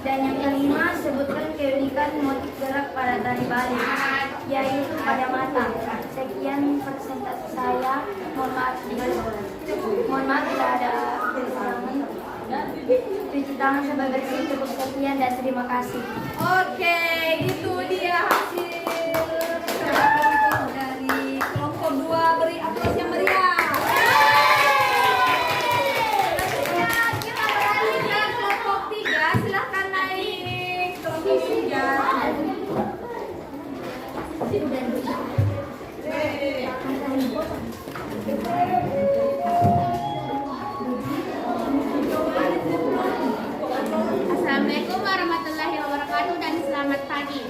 Dan yang kelima, sebutkan keunikan motif gerak pada tari Bali, yaitu pada mata. Sekian presentasi saya. Mohon maaf tidak ada kekurangan. Cuci tangan sampai bersih. Cukup sekian dan terima kasih. Oke, itu dia hasil kelompok dari kelompok 2. Beri aplaus yang meriah. Kita beralih ke kelompok 3. Silahkan naik kelompok 3. Assalamualaikum warahmatullahi wabarakatuh dan selamat pagi.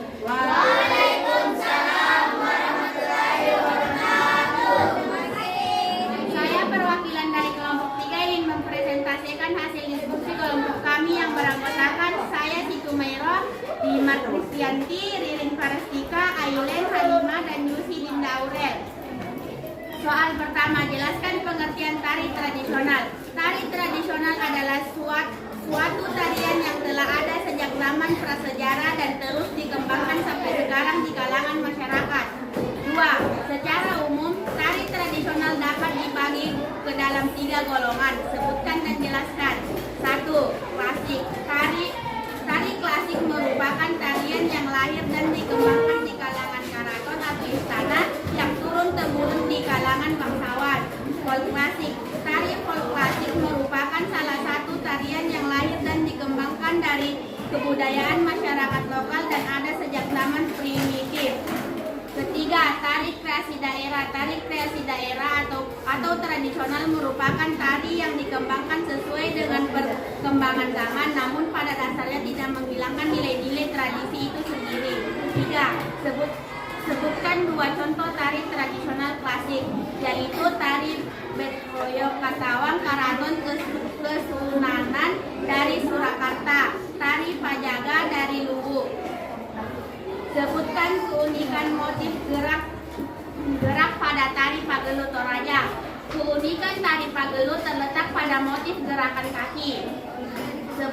Saya perwakilan dari kelompok 3 ingin mempresentasikan hasil diskusi kelompok kami yang beranggotakan saya Situ Mairo, Dima Kristianti, Ririn Farastika, Ailen, Halimah, dan Yusi Dinda Aurel. Soal pertama, jelaskan pengertian tari tradisional. Tari tradisional adalah suatu tarian yang telah ada sejak zaman prasejarah dan terus dikembangkan sampai sekarang di kalangan masyarakat. 2. Secara umum, tari tradisional dapat dibagi ke dalam 3 golongan. Sebutkan dan jelaskan. 1. Klasik. Tari klasik merupakan tarian yang lahir dan dikembangkan di kalangan keraton atau istana yang turun-temurun di kalangan bangsawan. Folk klasik. Tari folk klasik merupakan salah satu tarian yang lahir dan dikembangkan dari kebudayaan masyarakat lokal dan ada sejak zaman primitif. Ketiga, tari kreasi daerah. Tari kreasi daerah atau tradisional merupakan tari yang dikembangkan sesuai dengan perkembangan zaman, namun pada dasarnya tidak menghilangkan nilai-nilai tradisi itu sendiri. Tiga, sebutkan dua contoh tari tradisional klasik, yaitu tari Bethoyo Katawang Karaton Kesunanan dari Surakarta, tari Pajaga dari Luwu. Sebutkan keunikan motif gerak pada tari Pagelu Toraja. Keunikan tari Pagelu terletak pada motif gerakan kaki. 5.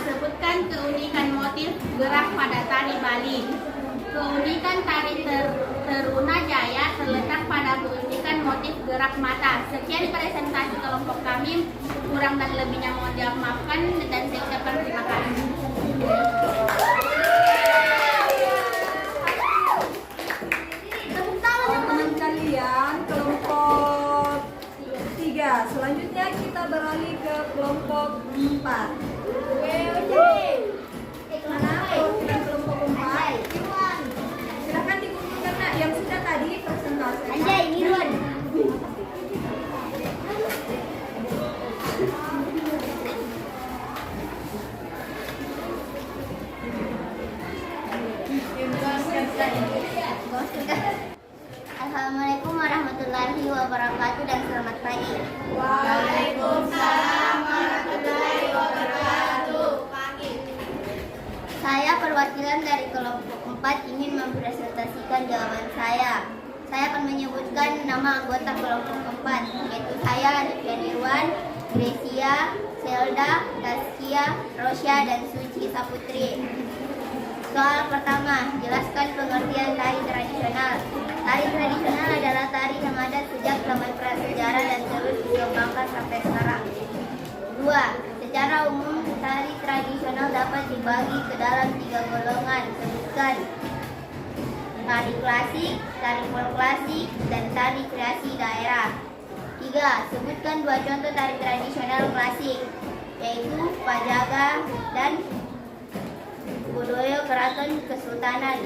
Sebutkan keunikan motif gerak pada tari Bali. Keunikan tari Teruna Jaya terletak pada keunikan motif gerak mata. Sekian presentasi kelompok kami. Kurang dan lebihnya mohon dimaafkan dan saya ucapkan terima kasih. Teman-teman kalian, kelompok 3. Selanjutnya kita beralih ke kelompok 4. Mana perwakilan kelompok 4? Silahkan dikumpulkan nak yang sudah tadi presentasi. Anjay, Nirwan. Assalamualaikum warahmatullahi wabarakatuh dan selamat pagi. Waalaikumsalam warahmatullahi wabarakatuh. Saya perwakilan dari kelompok 4 ingin mempresentasikan jawaban saya. Saya akan menyebutkan nama anggota kelompok 4, yaitu saya, Rifyan Irwan, Grecia, Selda, Taskia, Rosya, dan Suci Saputri. Soal pertama, jelaskan pengertian tari tradisional. Tari tradisional adalah tari yang ada sejak zaman prasejarah dan terus dikembangkan sampai sekarang. 2. Secara umum, tari tradisional dapat dibagi ke dalam 3 golongan. Sebutkan tari klasik, tari folklasik, dan tari kreasi daerah. 3. Sebutkan 2 contoh tari tradisional klasik, yaitu Pajaga dan Budaya Keraton Kesultanan.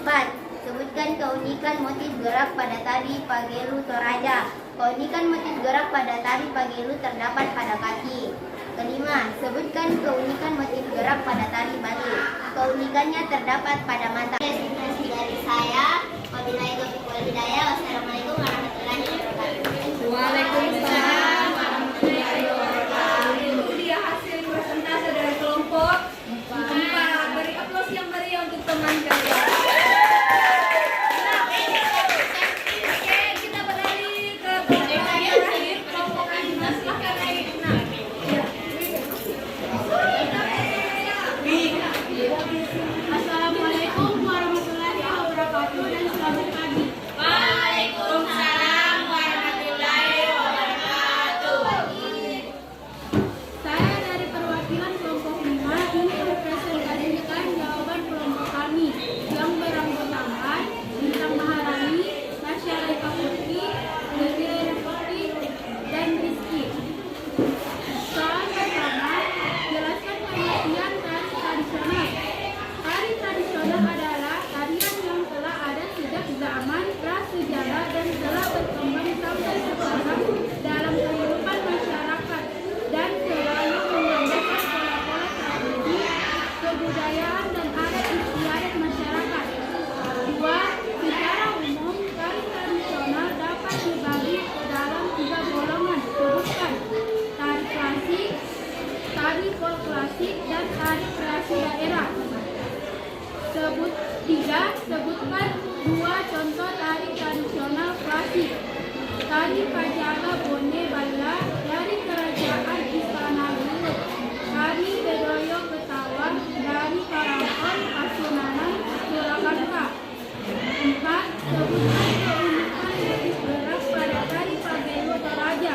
4. Sebutkan keunikan motif gerak pada tari Pagelu Toraja. Keunikan motif gerak pada tari Pagelu terdapat pada kaki. 5. Sebutkan keunikan motif gerak pada tari Bali. Keunikannya terdapat pada mata. Presentasi dari saya. Wabillahi taufiq wal hidayah. Wassalamualaikum warahmatullahi wabarakatuh. Waalaikumsalam warahmatullahi wabarakatuh. Itu dia hasil presentasi dari kelompok 4. Beri aplaus yang meriah untuk teman kalian. Oke, kita beralih ke kelompok terakhir, kelompok 5. Silahkan naik. Assalamualaikum warahmatullahi wabarakatuh dan selamat pagi. Waalaikumsalam warahmatullahi wabarakatuh. Saya dari perwakilan kelompok 5 ingin mempresentasikan jawaban kelompok kami yang beranggotakan Bintang Maharani, Tasya Laika Putri, Dewi Raffi, dan Rizky. Soal pertama, jelaskan pengertian tari tradisional. Tari tradisional adalah tarian yang telah ada sejak zaman prasejarah dan telah berkembang sampai sekarang dalam kehidupan masyarakat dan selalu menggambarkan pola-pola tradisi, kebudayaan, dan adat istiadat masyarakat. 2. Secara umum, tari tradisional dapat dibagi ke dalam 3 golongan. Sebutkan tari klasik, tari folklasik, dan tari kreasi daerah. 3. Sebutkan 2 contoh tari tradisional klasik. Tari Pajaga Bone Bala dari Kerajaan Istana Luwu. Tari Bethoyo Katawang dari Karaton Kesunanan Surakarta. 4. Sebutkan keunikan motif gerak pada tari Pagelu Toraja.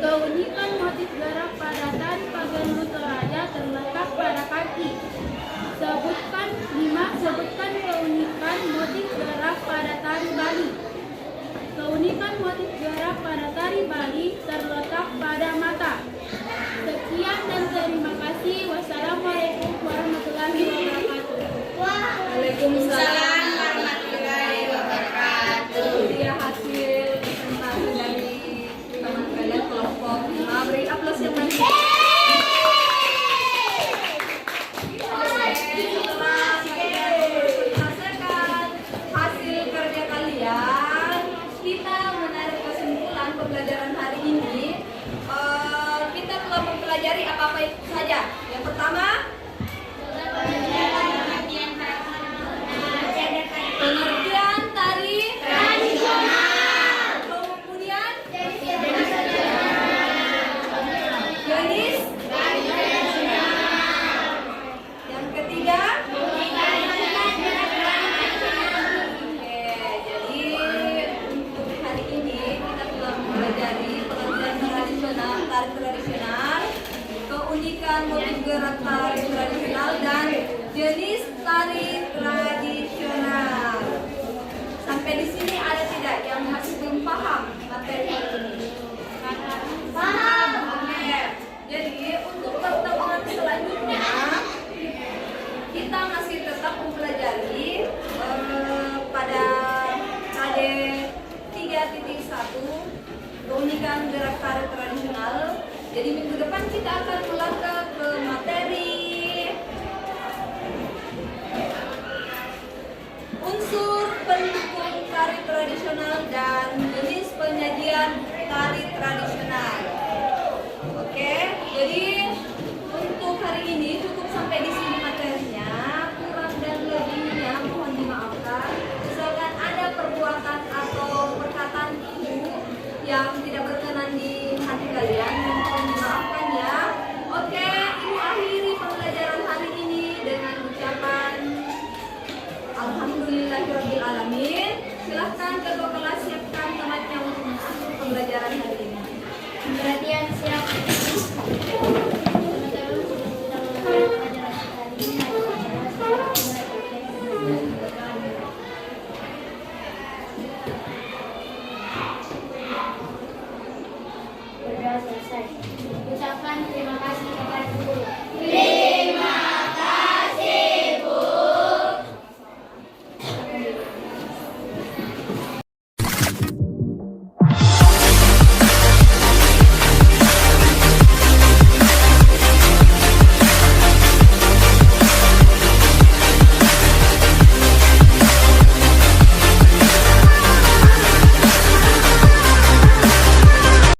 Keunikan motif gerak pada tari Pagelu Toraja terletak pada kaki. 5. Sebutkan keunikan motif gerak pada tari Bali. Keunikan motif gerak pada tari Bali terletak pada mata. Sekian dan terima kasih. Wassalamualaikum warahmatullahi wabarakatuh. Waalaikumsalam warahmatullahi motif gerak tari tradisional dan jenis tari tradisional. Sampai di sini ada tidak yang masih belum paham materi